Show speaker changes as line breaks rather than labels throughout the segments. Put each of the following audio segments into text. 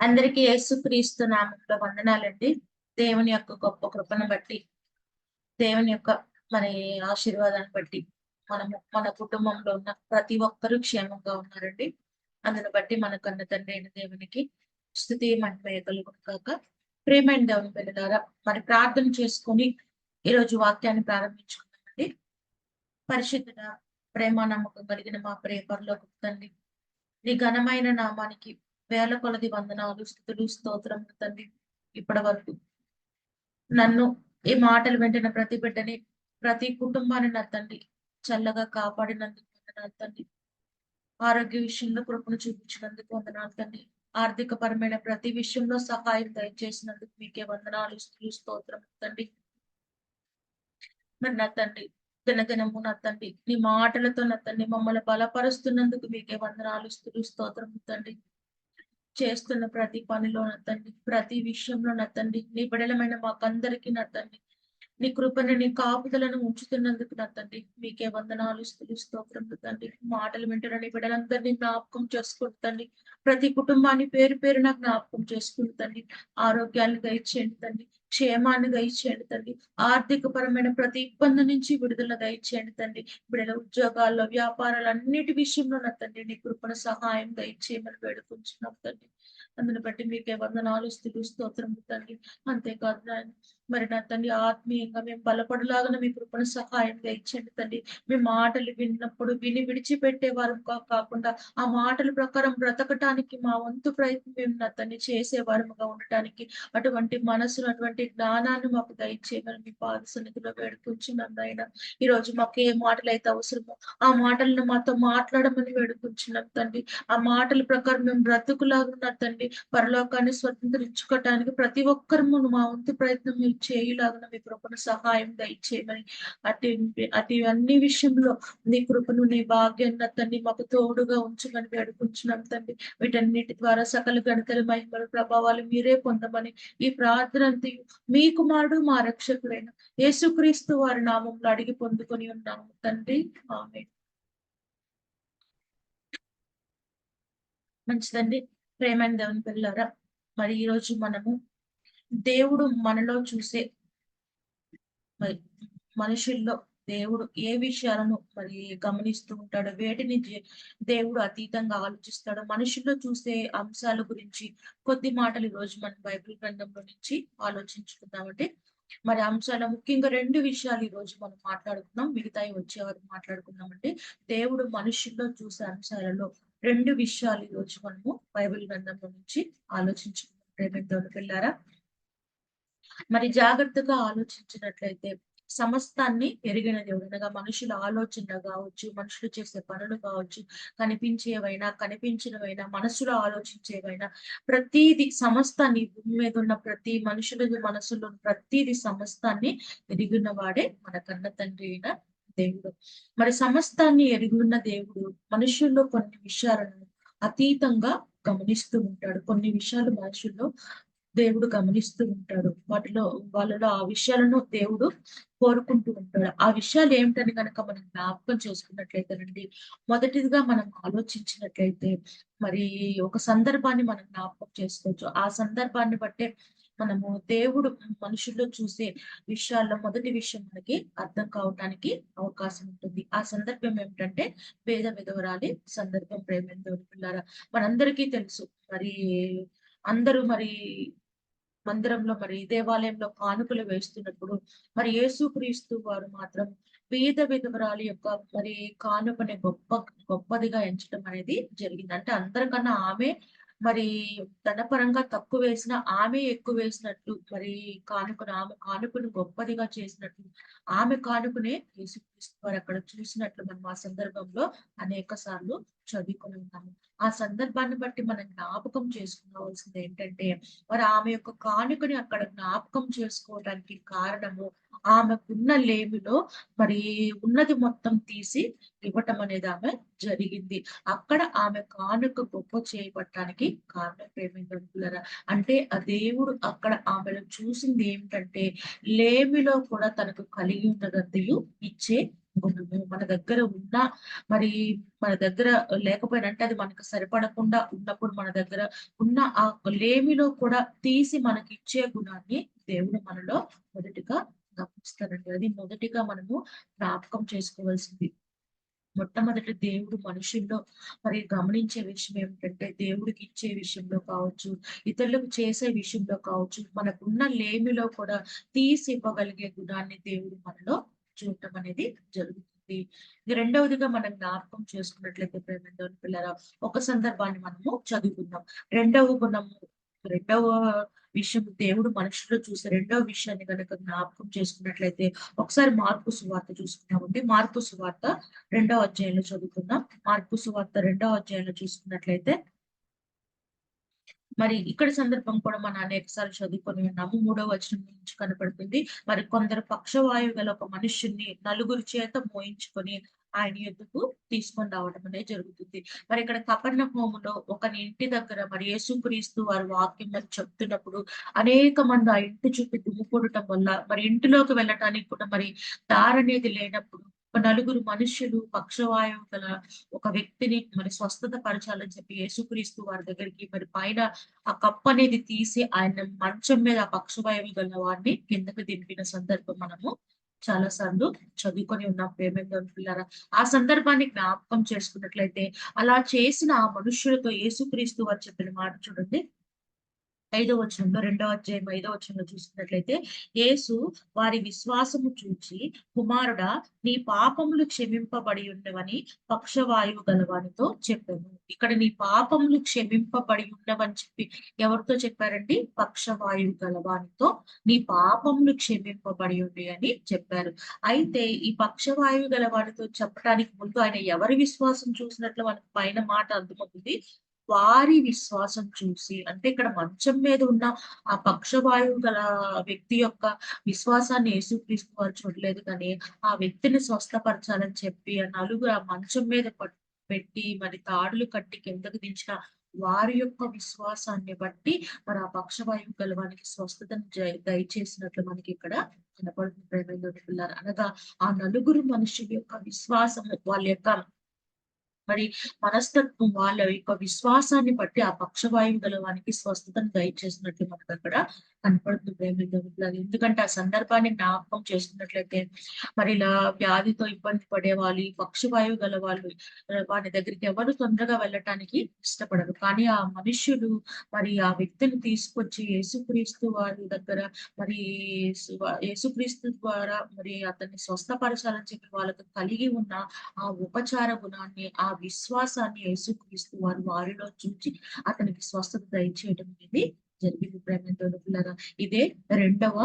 అందరికీ యేసుక్రీస్తు నామములో వందనాలండి. దేవుని యొక్క గొప్ప కృపను బట్టి, దేవుని యొక్క మరి ఆశీర్వాదాన్ని బట్టి మన కుటుంబంలో ఉన్న ప్రతి ఒక్కరూ క్షేమంగా ఉన్నారండి. అందును బట్టి మన కన్న తండ్రి అయిన దేవునికి స్తుతి మహిమ కలుగును గాక. ప్రియమైన దేవుని బిడ్డలారా, మరి ప్రార్థన చేసుకొని ఈరోజు వాక్యాన్ని ప్రారంభించుకుందామండి. పరిశుద్ధుడ, ప్రేమ నమ్మకం కలిగిన మా ప్రియ పరలోకపు తండ్రి, నీ ఘనమైన నామానికి వేల కొలది వందనాలు, స్తుతులు, స్తోత్రములు తండ్రి. ఇప్పటి వరకు నన్ను ఈ మాటలు వింటున్న ప్రతి బిడ్డని, ప్రతి కుటుంబాన్ని నా తండ్రి చల్లగా కాపాడినందుకు వందనాలు తండ్రి. ఆరోగ్య విషయంలో కృపను చూపించినందుకు వందనాలు తండ్రి. ఆర్థిక పరమైన ప్రతి విషయంలో సహాయం దయచేసినందుకు మీకే వందనాలు, స్తుతులు, స్తోత్రములు తండ్రి. మరి నా తండ్రి, దినదినము నా తండ్రి నీ మాటలతో నా తండ్రి మమ్మల్ని బలపరుస్తున్నందుకు మీకే వందనాలు, స్తుతులు, స్తోత్రములు తండ్రి. చేస్తున్న ప్రతి పనిలో నా తండ్రి, ప్రతి విషయంలో నా తండ్రి, నీ బిడలమైన మాకందరికీ నా తండ్రి, నీ కృపను, నీ కాపుదలను ఉంచుతున్నందుకు నా తండ్రి మీకే వందనాలు, స్తుతులు, స్తోత్రములు తండ్రి. మాటలు వింటున్న నీ బిడ్డలందరినీ జ్ఞాపకం చేసుకుంటండి. ప్రతి కుటుంబాన్ని పేరు పేరున జ్ఞాపకం చేసుకుంటండి. ఆరోగ్యాన్ని దయచేయండి తండ్రి, క్షేమాన్ని దయచేయండి తండ్రి. ఆర్థిక పరమైన ప్రతి ఇబ్బంది నుంచి విడుదల దయచేయండి తండ్రి. బిడ్డల ఉద్యోగాల్లో, వ్యాపారాలు అన్నిటి విషయంలో నా తండ్రి నీ కృపణ సహాయం దయచేయమని వేడుకుంటున్నాం తండ్రి. అందుని బట్టి మీకే వందనాలు, స్తుతులు, స్తోత్రములు తండ్రి. అంతేకాదు నాయన, మరి నా తండ్రి ఆత్మీయంగా మేము బలపడలాగా మీ కృపణ సహాయం దయచేయండి తండ్రి. మీ మాటలు విన్నప్పుడు విని విడిచిపెట్టే వారు కాకుండా ఆ మాటల ప్రకారం బ్రతకటానికి మా వంతు ప్రయత్నం మేము నా తండ్రి చేసేవారముగా ఉండటానికి అటువంటి మనసును, అటువంటి జ్ఞానాన్ని మాకు దయచేయమని మీ పాద సన్నిధిలో వేడుకుంటున్నాం నాయన. ఈ రోజు మాకు ఏ మాటలు అయితే అవసరమో ఆ మాటలను మాతో మాట్లాడమని వేడుకుంటున్నాం తండ్రి. ఆ మాటల ప్రకారం మేము బ్రతుకులాగా తండ్రి పరలోకాన్ని స్వతంత్రించుకోవటానికి ప్రతి ఒక్కరము మా వంతు ప్రయత్నం మీరు చేయులాగా మీ కృపను సహాయం దయచేయమని, అటు అటు అన్ని విషయంలో నీ కృపను, నీ భాగ్యాన్ని తండ్రి మాకు తోడుగా ఉంచమని వేడుకుంటున్నాం తండ్రి. వీటన్నిటి ద్వారా సకల ఘనతలు, మహిమలు, ప్రభావాలు మీరే పొందమని ఈ ప్రార్థన మీ కుమారుడు మా రక్షకుడైన యేసుక్రీస్తు వారి నామంలో అడిగి పొందుకొని ఉన్నాము తండ్రి. ఆమేన్. మంచిదండి. ప్రేమైన దేవుని పిల్లారా, మరి ఈ రోజు మనము దేవుడు మనలో చూసే మరి మనుషుల్లో దేవుడు ఏ విషయాలను మరి గమనిస్తూ ఉంటాడో, వేటిని దేవుడు అతీతంగా ఆలోచిస్తాడో, మనుషుల్లో చూసే అంశాల గురించి కొద్ది మాటలు ఈ రోజు మనం బైబిల్ గ్రంథంలో నుంచి ఆలోచించుకుందామంటే, మరి అంశాల ముఖ్యంగా 2 విషయాలు ఈ రోజు మనం మాట్లాడుకుందాం. మిగతాయి వచ్చే వరకు మాట్లాడుకుందామంటే, దేవుడు మనుషుల్లో చూసే అంశాలలో 2 విషయాలు ఈ రోజు మనము బైబిల్ గ్రంథంలో నుంచి ఆలోచించుకుందాం. ప్రేమైన దేవుని పిల్లారా, మరి జాగ్రత్తగా ఆలోచించినట్లయితే సమస్తాన్ని ఎరిగిన దేవుడు అనగా మనుషుల ఆలోచన కావచ్చు, మనుషులు చేసే పనులు కావచ్చు, కనిపించేవైనా కనిపించినవైనా మనసులో ఆలోచించేవైనా ప్రతిదీ సమస్తాన్ని, భూమి మీద ఉన్న ప్రతి మనుషుల మనసులో ఉన్న ప్రతిదీ సమస్తాన్ని ఎరిగిన వాడే మన కన్న తండ్రి అయిన దేవుడు. మరి సమస్తాన్ని ఎరిగిన దేవుడు మనుషుల్లో కొన్ని విషయాలను అతీతంగా గమనిస్తూ ఉంటాడు. కొన్ని విషయాలు మనుషుల్లో దేవుడు గమనిస్తూ ఉంటాడు. వాళ్ళలో ఆ విషయాలను దేవుడు కోరుకుంటూ ఉంటాడు. ఆ విషయాలు ఏమిటని గనక మనం జ్ఞాపకం చేసుకున్నట్లయితేనండి, మొదటిదిగా మనం ఆలోచించినట్లయితే మరి ఒక సందర్భాన్ని మనం జ్ఞాపకం చేసుకోవచ్చు. ఆ సందర్భాన్ని బట్టే మనము దేవుడు మనుషుల్లో చూసే విషయాల్లో మొదటి విషయం మనకి అర్థం కావటానికి అవకాశం ఉంటుంది. ఆ సందర్భం ఏమిటంటే పేద విధవరాలి సందర్భం. ప్రేమైన దేవుని పిల్లారా, మనందరికీ తెలుసు. మరి అందరూ మరి మందిరంలో మరి దేవాలయంలో కానుకలు వేస్తున్నప్పుడు మరి యేసుక్రీస్తు వారు మాత్రం పేద విధవరాలి యొక్క మరి కానుకని గొప్పదిగా ఎంచడం అనేది జరిగింది. అంటే అందరికన్నా ఆమె మరి ధనపరంగా తక్కువ వేసిన ఆమె ఎక్కువ వేసినట్లు, మరి ఆమె కానుకను గొప్పదిగా చేసినట్లు, ఆమె కానుకనే యేసుక్రీస్తు వారు అక్కడ చూసినట్లు మనం ఆ సందర్భంలో అనేక సార్లు చదువుకొని ఉన్నాము. ఆ సందర్భాన్ని బట్టి మనం జ్ఞాపకం చేసుకోవాల్సింది ఏంటంటే, మరి ఆమె యొక్క కానుకని అక్కడ జ్ఞాపకం చేసుకోవడానికి కారణము, ఆమెకున్న లేమిలో మరి ఉన్నది మొత్తం తీసి ఇవ్వటం అనేది ఆమె జరిగింది. అక్కడ ఆమె కానుక గొప్ప చేయబడటానికి కారణం. ప్రేమికులారా, అంటే ఆ దేవుడు అక్కడ ఆమెను చూసింది ఏమిటంటే, లేమిలో కూడా తనకు కలిగి ఉన్నదంతయు ఇచ్చే గుణము మన దగ్గర ఉన్నా మరి మన దగ్గర లేకపోయినా అంటే అది మనకు సరిపడకుండా ఉన్నప్పుడు మన దగ్గర ఉన్న ఆ లేమిలో కూడా తీసి మనకిచ్చే గుణాన్ని దేవుడు మనలో మొదటిగా గమనిస్తారండి. అది మొదటిగా మనము జ్ఞాపకం చేసుకోవాల్సింది. మొట్టమొదటి దేవుడు మనుషుల్లో మరి గమనించే విషయం ఏమిటంటే, దేవుడికి ఇచ్చే విషయంలో కావచ్చు, ఇతరులకు చేసే విషయంలో కావచ్చు, మనకున్న లేమిలో కూడా తీసి ఇవ్వగలిగే గుణాన్ని దేవుడు మనలో చూడటం అనేది జరుగుతుంది. ఇది రెండవదిగా మనం జ్ఞాపకం చేసుకున్నట్లయితే ప్రేమైన దేవుని పిల్లరా, ఒక సందర్భాన్ని మనము చదువుకుందాం. రెండవ గుణము, రెండవ విషయం దేవుడు మనుషుల్లో చూసే రెండవ విషయాన్ని గనక జ్ఞాపకం చేసుకున్నట్లయితే, ఒకసారి మార్కు సువార్త చూసుకుందామండి. మార్కు సువార్త రెండవ అధ్యాయంలో చదువుకుందాం. మార్కు సువార్త రెండవ అధ్యాయంలో చూసుకున్నట్లయితే, మరి ఇక్కడ సందర్భం కూడా మనం అనేక సార్లు చదువుకొని ఉన్నాము. మూడవ వచనం నుంచి కనపడుతుంది. మరి కొందరు పక్షవాయువు గల ఒక మనుష్యుణ్ణి నలుగురి చేత మోయించుకొని ఆయన యొద్దకు తీసుకొని రావడం అనేది జరుగుతుంది. మరి ఇక్కడ కపెర్నహూములో ఒకని ఇంటి దగ్గర మరి యేసుక్రీస్తు వారు వాక్యం మరి చెప్తున్నప్పుడు అనేక మంది ఆ ఇంటి చుట్టూ గుమికూడటం వల్ల మరి ఇంటిలోకి వెళ్ళటానికి కూడా మరి దారనేది లేనప్పుడు ఒక నలుగురు మనుష్యులు పక్షవాయువు గల ఒక వ్యక్తిని మరి స్వస్థత పరచాలని చెప్పి యేసుక్రీస్తు వారి దగ్గరికి మరి పైన ఆ కప్పనేది తీసి ఆయన మంచం మీద ఆ పక్షవాయువు గల వాడిని కిందకి దింపిన సందర్భం మనము చాలా సార్లు చదువుకొని ఉన్నాం ప్రేమేంద్ర పిల్లరా. ఆ సందర్భాన్ని జ్ఞాపకం చేసుకున్నట్లయితే అలా చేసిన ఆ మనుష్యులతో యేసుక్రీస్తు వారు చెప్పిన మాట చూడండి. 5వ వచనంలో, రెండవ అధ్యాయం 5వ వచనంలో చూస్తున్నట్లయితే, యేసు వారి విశ్వాసము చూచి, కుమారుడా నీ పాపములు క్షమింపబడి ఉన్నవని పక్షవాయువు గలవానితో చెప్పాను. ఇక్కడ నీ పాపములు క్షమింపబడి ఉన్నవని చెప్పి ఎవరితో చెప్పారండి? పక్షవాయువు గలవానితో నీ పాపములు క్షమింపబడి ఉన్నాయి అని చెప్పారు. అయితే ఈ పక్షవాయువు గలవానితో చెప్పడానికి ముందు ఆయన ఎవరి విశ్వాసం చూసినట్లు మనకు పైన మాట అర్థమవుతుంది. వారి విశ్వాసం చూసి అంటే ఇక్కడ మంచం మీద ఉన్న ఆ పక్షవాయువు గల వ్యక్తి యొక్క విశ్వాసాన్ని యేసుక్రీస్తు వారు చూడలేదు కానీ, ఆ వ్యక్తిని స్వస్థపరచాలని చెప్పి ఆ నలుగురు ఆ మంచం మీద పెట్టి మరి తాడులు కట్టి కిందకు దించిన వారి యొక్క విశ్వాసాన్ని బట్టి మరి ఆ పక్షవాయువు గలవానికి స్వస్థతను దయచేసినట్లు మనకి ఇక్కడ కనపడుతుంది ప్రేమైన పిల్లలు. అనగా ఆ నలుగురు మనుషుల యొక్క విశ్వాసము వాళ్ళ యొక్క మరి మనస్తత్వం వాళ్ళ యొక్క విశ్వాసాన్ని బట్టి ఆ పక్షవాయువు గల వానికి స్వస్థతను దయచేసినట్లు మనకు అక్కడ కనపడుతుంది ప్రేమికులు. ఎందుకంటే ఆ సందర్భాన్ని జ్ఞాపకం చేస్తున్నట్లయితే మరి ఇలా వ్యాధితో ఇబ్బంది పడే వాళ్ళు, ఈ పక్షవాయువు గల వాళ్ళు వారి దగ్గరికి ఎవరు తొందరగా వెళ్ళటానికి ఇష్టపడరు. కానీ ఆ మనుష్యులు మరి ఆ వ్యక్తిని తీసుకొచ్చి యేసుక్రీస్తు వారి దగ్గర మరి యేసుక్రీస్తు ద్వారా మరి అతన్ని స్వస్థపరచాలని చెప్పి వాళ్ళకు కలిగి ఉన్న ఆ ఉపచార గుణాన్ని, ఆ విశ్వాసాన్ని యేసుక్రీస్తు వారు వారిలో చూచి అతనికి స్వస్థత దయచేయడం అనేది జరిగింది ప్రేమతో పిల్లరా. ఇదే రెండవ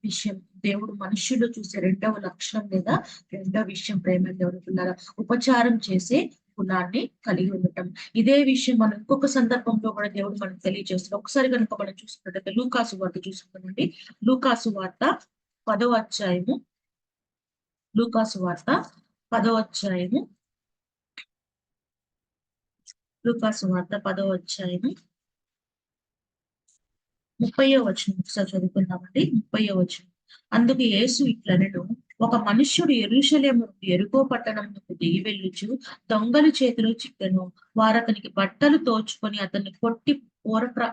విషయం. దేవుడు మనుష్యులు చూసే రెండవ లక్షణం లేదా రెండవ విషయం ప్రేమతో పిల్లరా. ఉపచారం చేసే గుణాన్ని కలిగి ఉండటం. ఇదే విషయం మనం ఇంకొక సందర్భంలో కూడా దేవుడు మనకు తెలియజేస్తారు. ఒకసారి కనుక మనం చూసుకున్నట్లయితే లూకాసు వార్త చూసుకున్నామండి. లూకాసు వార్త 10వ అధ్యాయము, లూకాసు వార్త 10వ అధ్యాయము, లూకాసు వార్త 10వ అధ్యాయము 30వ వచనం ఒకసారి చదువుకుందామండి. 30వ వచనం. అందుకు యేసు ఇట్లనెను, ఒక మనుష్యుడు యెరూషలేము నుండి యెరికో పట్టణమునకు దిగి వెళ్ళుచు దొంగల చేతిలో చిక్కెను. వారతనికి బట్టలు తోచుకొని అతన్ని కొట్టి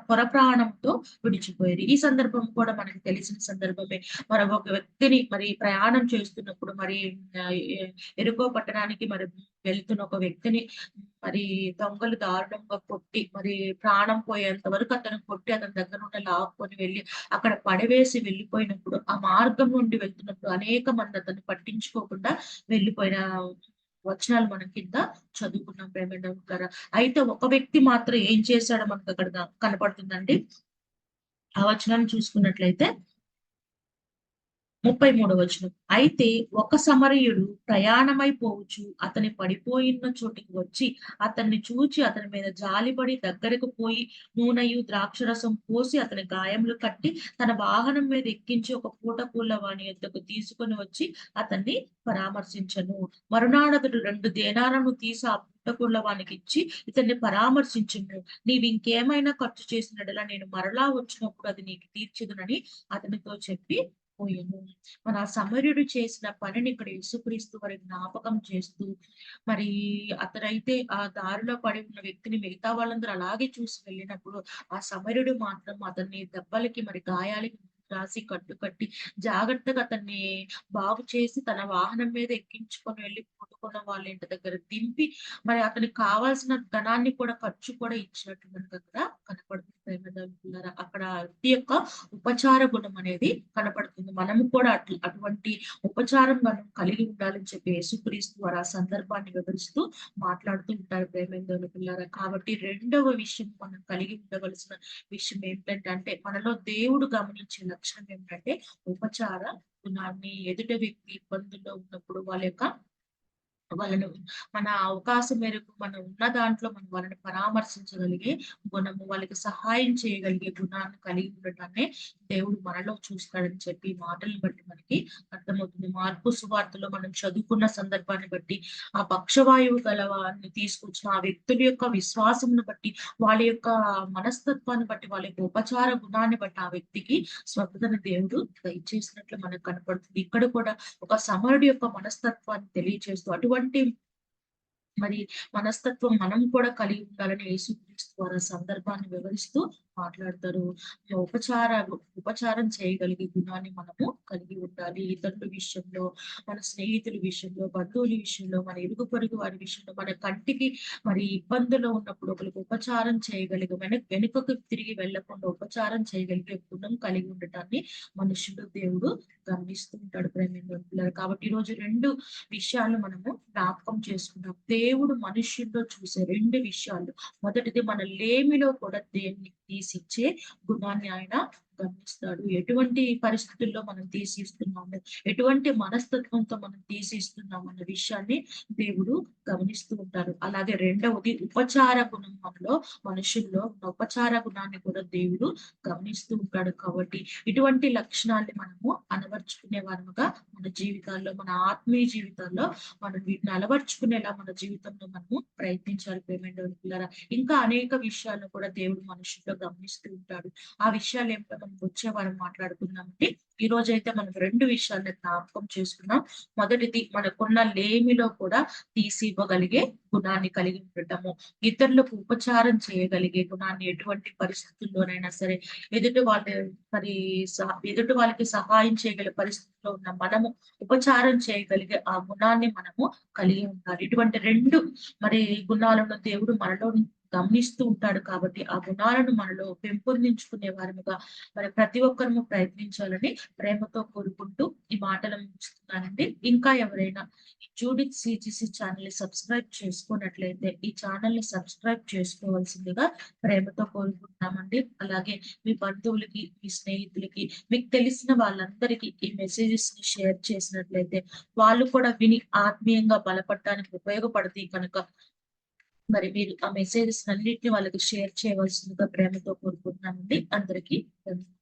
పొర ప్రాణంతో విడిచిపోయారు. ఈ సందర్భం కూడా మనకు తెలిసిన సందర్భమే. మరి ఒక వ్యక్తిని మరి ప్రయాణం చేస్తున్నప్పుడు మరి ఎరుకో పట్టణానికి మరి వెళ్తున్న ఒక వ్యక్తిని మరి దొంగలు దారుణంగా కొట్టి మరి ప్రాణం పోయేంత వరకు అతను కొట్టి అతని దగ్గర నుండి లాక్కొని వెళ్ళి అక్కడ పడవేసి వెళ్ళిపోయినప్పుడు ఆ మార్గం నుండి వెళ్తున్నప్పుడు అనేక మంది అతన్ని పట్టించుకోకుండా వెళ్ళిపోయిన వచనాలు మనం కింద చదువుకున్నాం ప్రేమ. అయితే ఒక వ్యక్తి మాత్రం ఏం చేశాడో మనకు అక్కడ కనపడుతుందండి. ఆ వచనాన్ని చూసుకున్నట్లయితే 33వ వచనం. అయితే ఒక సమరయుడు ప్రయాణమైపోవచ్చు అతని పడిపోయిన చోటికి వచ్చి అతన్ని చూచి అతని మీద జాలిపడి దగ్గరకు పోయి నూనెయు ద్రాక్షరసం పోసి అతని గాయములు కట్టి తన వాహనం మీద ఎక్కించి ఒక పూట పూల వాని యొద్దకు తీసుకొని వచ్చి అతన్ని పరామర్శించను. మరునాడతడు 2 దేనారము తీసి ఆ పుట్టకుళ్ళ వానికి ఇచ్చి ఇతన్ని పరామర్శించును. నీవు ఇంకేమైనా ఖర్చు చేసినడలా నేను మరలా వచ్చినప్పుడు అది నీకు తీర్చుదునని అతనితో చెప్పి వెళ్ళిపోయాను. మరి ఆ సమరయుడు చేసిన పనిని ఇక్కడ యేసుక్రీస్తు వారి జ్ఞాపకం చేస్తూ, మరి అతనైతే ఆ దారిలో పడి ఉన్న వ్యక్తిని మిగతా వాళ్ళందరూ అలాగే చూసి వెళ్ళినప్పుడు, ఆ సమరయుడు మాత్రం అతన్ని దెబ్బలకి మరి గాయాలకి రాసి కట్టి జాగ్రత్తగా అతన్ని బాగు చేసి తన వాహనం మీద ఎక్కించుకొని వెళ్లి కొనుక్కున్న వాళ్ళ ఇంటి దగ్గర దింపి, మరి అతనికి కావాల్సిన ధనాన్ని కూడా ఖర్చు కూడా ఇచ్చినట్టు మనకక్కడ కనపడుతుంది ప్రేమదేవులారా. అక్కడ ఆ వ్యక్తి యొక్క ఉపచార గుణం అనేది కనపడుతుంది. మనము కూడా అటువంటి ఉపచారం మనం కలిగి ఉండాలని చెప్పి యేసుక్రీస్తు వారు ఆ సందర్భాన్ని వివరిస్తూ మాట్లాడుతూ ఉంటారు ప్రేమదేవులారా. కాబట్టి రెండవ విషయం మనం కలిగి ఉండవలసిన విషయం ఏంటంటే, మనలో దేవుడు గమనించే లక్షణం ఏంటంటే ఉపచార గుణాన్ని. ఎదుటి వ్యక్తి ఇబ్బందుల్లో ఉన్నప్పుడు వాళ్ళను మన అవకాశం మేరకు మనం ఉన్న దాంట్లో మనం వాళ్ళని పరామర్శించగలిగే గుణము, వాళ్ళకి సహాయం చేయగలిగే గుణాన్ని కలిగి ఉండటాన్నే దేవుడు మనలో చూస్తాడని చెప్పి ఈ మాటలను బట్టి మనకి అర్థమవుతుంది. మార్కు సువార్తలో మనం చదువుకున్న సందర్భాన్ని బట్టి, ఆ పక్షవాయువు గల వారిని తీసుకొచ్చిన ఆ వ్యక్తుల యొక్క విశ్వాసమును బట్టి, వాళ్ళ యొక్క మనస్తత్వాన్ని బట్టి, వాళ్ళ యొక్క ఉపచార గుణాన్ని బట్టి ఆ వ్యక్తికి స్వస్థతను దేవుడు దయచేసినట్లు మనకు కనపడుతుంది. ఇక్కడ కూడా ఒక సమరుడి యొక్క మనస్తత్వాన్ని తెలియజేస్తూ మరి మనస్తత్వం మనం కూడా కలిగి ఉండాలని యేసుక్రీస్తు వారు ఆ సందర్భాన్ని వివరిస్తూ మాట్లాడతారు. ఉపచారం చేయగలిగే గుణాన్ని మనము కలిగి ఉండాలి. ఇతరుల విషయంలో, మన స్నేహితుల విషయంలో, బంధువుల విషయంలో, మన ఇరుగు పొరుగు వారి విషయంలో, మన కంటికి మరి ఇబ్బందులో ఉన్నప్పుడు ఒకరికి ఉపచారం చేయగలిగే వెనుకకు తిరిగి వెళ్ళకుండా ఉపచారం చేయగలిగే గుణం కలిగి ఉండటాన్ని మనుషులు దేవుడు గమనిస్తూ ఉంటాడు ప్రేమికులారా. కాబట్టి ఈరోజు 2 విషయాలు మనము జ్ఞాపకం చేసుకున్నాం. దేవుడు మనుష్యుల్లో చూసే 2 విషయాలు. మొదటిది మన లేమిలో కూడా దేన్ని తీసిచ్చే గుణాన్ని ఆయన గమనిస్తాడు. ఎటువంటి పరిస్థితుల్లో మనం తీసిస్తున్నాము, ఎటువంటి మనస్తత్వంతో మనం తీసిస్తున్నాము అన్న విషయాన్ని దేవుడు గమనిస్తూ ఉంటారు. అలాగే రెండవది ఉపచార గుణం మనుషుల్లో ఉన్న ఉపచార గుణాన్ని కూడా దేవుడు గమనిస్తూ ఉంటాడు. కాబట్టి ఇటువంటి లక్షణాన్ని మనము అలవర్చుకునే వారముగా మన జీవితాల్లో, మన ఆత్మీయ జీవితాల్లో మనం వీటిని అలవర్చుకునేలా మన జీవితంలో మనము ప్రయత్నించాలి ప్రేమేంటోళ్ళారా. ఇంకా అనేక విషయాలను కూడా దేవుడు మనుషుల్లో గమనిస్తూ ఉంటాడు. ఆ విషయాలు ఏమిటో మనం వచ్చే వారం మాట్లాడుకుందామంటే, ఈ రోజైతే మనం 2 విషయాలను జ్ఞాపకం చేసుకున్నాం. మొదటిది మనకున్న లేమిలో కూడా తీసి ఇవ్వగలిగే గుణాన్ని కలిగి ఉండటము. ఇతరులకు ఉపచారం చేయగలిగే గుణాన్ని ఎటువంటి పరిస్థితుల్లోనైనా సరే, ఎదుటి వాళ్ళ మరి ఎదుటి వాళ్ళకి సహాయం చేయగల పరిస్థితిలో ఉన్న మనము ఉపచారం చేయగలిగే ఆ గుణాన్ని మనము కలిగి ఉండాలి. ఇటువంటి 2 మరి గుణాలను దేవుడు మనలో గమనిస్తూ ఉంటాడు కాబట్టి, ఆ గుణాలను మనలో పెంపొందించుకునే వారముగా మరి ప్రతి ఒక్కరము ప్రయత్నించాలని ప్రేమతో కోరుకుంటూ ఈ మాటలను ముగిస్తున్నానండి. ఇంకా ఎవరైనా జూడిత్ సిజిసి ఛానల్ ని సబ్స్క్రైబ్ చేసుకున్నట్లయితే ఈ ఛానల్ ని సబ్స్క్రైబ్ చేసుకోవాల్సిందిగా ప్రేమతో కోరుకుంటున్నామండి. అలాగే మీ బంధువులకి, మీ స్నేహితులకి, మీకు తెలిసిన వాళ్ళందరికీ ఈ మెసేజెస్ ని షేర్ చేసినట్లయితే వాళ్ళు కూడా విని ఆత్మీయంగా బలపడటానికి ఉపయోగపడతాయి కనుక, మరి మీరు ఆ మెసేజెస్ అన్నిటిని వాళ్ళకి షేర్ చేయవలసిందిగా ప్రేమతో కోరుకుంటున్నానండి. అందరికీ ధన్యవాదాలు.